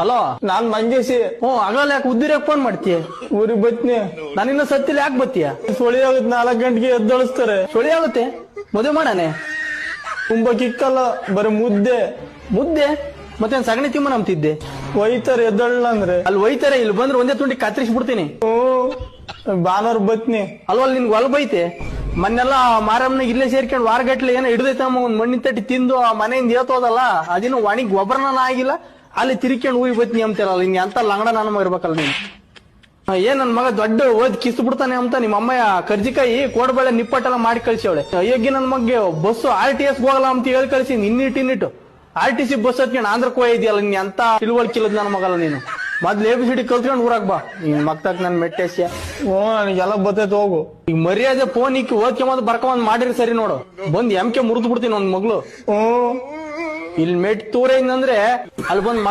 Hello ನಾನ್ ಮಂಜೇಶಿ. ಆಗಲ್ಲ ಯಾಕೆ ಉದ್ದಿರಕ್ phone ಮಾಡ್ತೀಯ? ಊರಿಗೆ ಬತ್ನಿ. ನಾನಿನ್ನ ಸತ್ತಿಲ್ಲ, ಯಾಕೆ ಬತ್ತೀಯ? ಸುಳಿ ಆಗುತ್ತೆ, 4 ಗಂಟೆಗೆ ಎದ್ದಳಿಸ್ತಾರೆ. ಸುಳಿ ಆಗುತ್ತೆ, ಮದುವೆ ಮಾಡಾನೆ. ತುಂಬಾ ಕಿಕ್ಕಲ್ಲ, ಬರೀ ಮುದ್ದೆ. ಮುದ್ದೆ ಮತ್ತೇನ್ ಸಗಣಿ ತಿಮ್ಮ ನಂಬ್ತಿದ್ದೆ? ಒಯ್ತಾರೆ ಎದ್ದಳ ಅಂದ್ರೆ. ಅಲ್ಲಿ ಒಯ್ತಾರೆ, ಇಲ್ಲಿ ಬಂದ್ರೆ ಒಂದೇ ತುಂಡಿ ಕತ್ತರಿಸ್ಬಿಡ್ತೀನಿ. ಭಾನುವಾರ ಬತ್ನಿ. ಅಲ್ವ ಅಲ್ಲಿ ನಿನ್ಗೆ ಹೊಲ ಬೈತೆ. ಮೊನ್ನೆಲ್ಲ ಮಾರಮ್ಮನ ಇಲ್ಲೇ ಸೇರ್ಕೊಂಡು ವಾರಗಟ್ಲೆ ಏನೋ ಹಿಡ್ದೈತಮ್ಮ, ಒಂದ್ ಮಣ್ಣಿನ ತಟ್ಟಿ ತಿಂದು ಆ ಮನೆಯಿಂದ ಏತೋದಲ್ಲ, ಅದೇನು ಒಣಗಿ ಗೊಬ್ಬರನ ಆಗಿಲ್ಲ, ಅಲ್ಲಿ ತಿರ್ಕೊಂಡು ಊರಿಗೆ ಬತ್ನಿ ಅಂತಾರಲ್ಲ. ಇನ್ ಎಂತ ಲಂಗಡ ನನ್ನ ಇರ್ಬೇಕಲ್ಲ ನೀನು. ಏನ್ ನನ್ ಮಗ ದೊಡ್ಡ ಓದ್ ಕಿಸ್ ಬಿಡ್ತಾನೆ ಅಂತ ನಿಮ್ಮ ಅಮ್ಮಯ್ಯ ಕರ್ಜಿಕಾಯಿ ಕೋಡ್ಬೇಳೆ ನಿಪ್ಪಟ್ಟೆಲ್ಲ ಮಾಡಿ ಕಳ್ಸಿವಳೆ. ಅಯ್ಯಗ್ಗಿ ನನ್ ಮಗ್ಗೆ ಬಸ್ಸು RTS ಹೋಗಲ್ಲ ಅಂತ ಹೇಳಿ ಕಳ್ಸಿ. ಇನ್ನಿಟ್ಟು RTC ಬಸ್ ಹತ್ಕೊಂಡು ಆಂಧ್ರಕ್ಕೆ ಹೋಗಿದ್ಯಲ್ಲ, ನೀನ್ ಎಂತ ತಿಳುವಳಿಕಿಲ್ಲದ್ ನನ್ನ ಮಗಲ್ಲ ನೀನು. ಮೊದ್ಲು ABCD ಕಲ್ತ್ಕೊಂಡು ಊರಾಗ ಬಾ. ನಿನ್ ಮಕ್ತಾಕ್ ನನ್ ಮೆಟ್ಟೆಸ್ಯ. ನನಗೆಲ್ಲ ಬತ್ತೈತೆ, ಹೋಗು. ಈಗ ಮರ್ಯಾದೆ ಫೋನ್ ಇಕ್ಕಿ ಓದ್ಕೊಂಬಂದ್ ಬರ್ಕೊಂಬಂದ್ ಮಾಡಿರಿ ಸರಿ ನೋಡು. ಬಂದ್ MK ಮುರಿದು ಬಿಡ್ತೀನಿ ಒಂದ್ ಮಗ್ಳು. ಇಲ್ಲಿ ಮೆಟ್ ತೂರ ಅಂದ್ರೆ ಅಲ್ಲಿ ಬಂದ್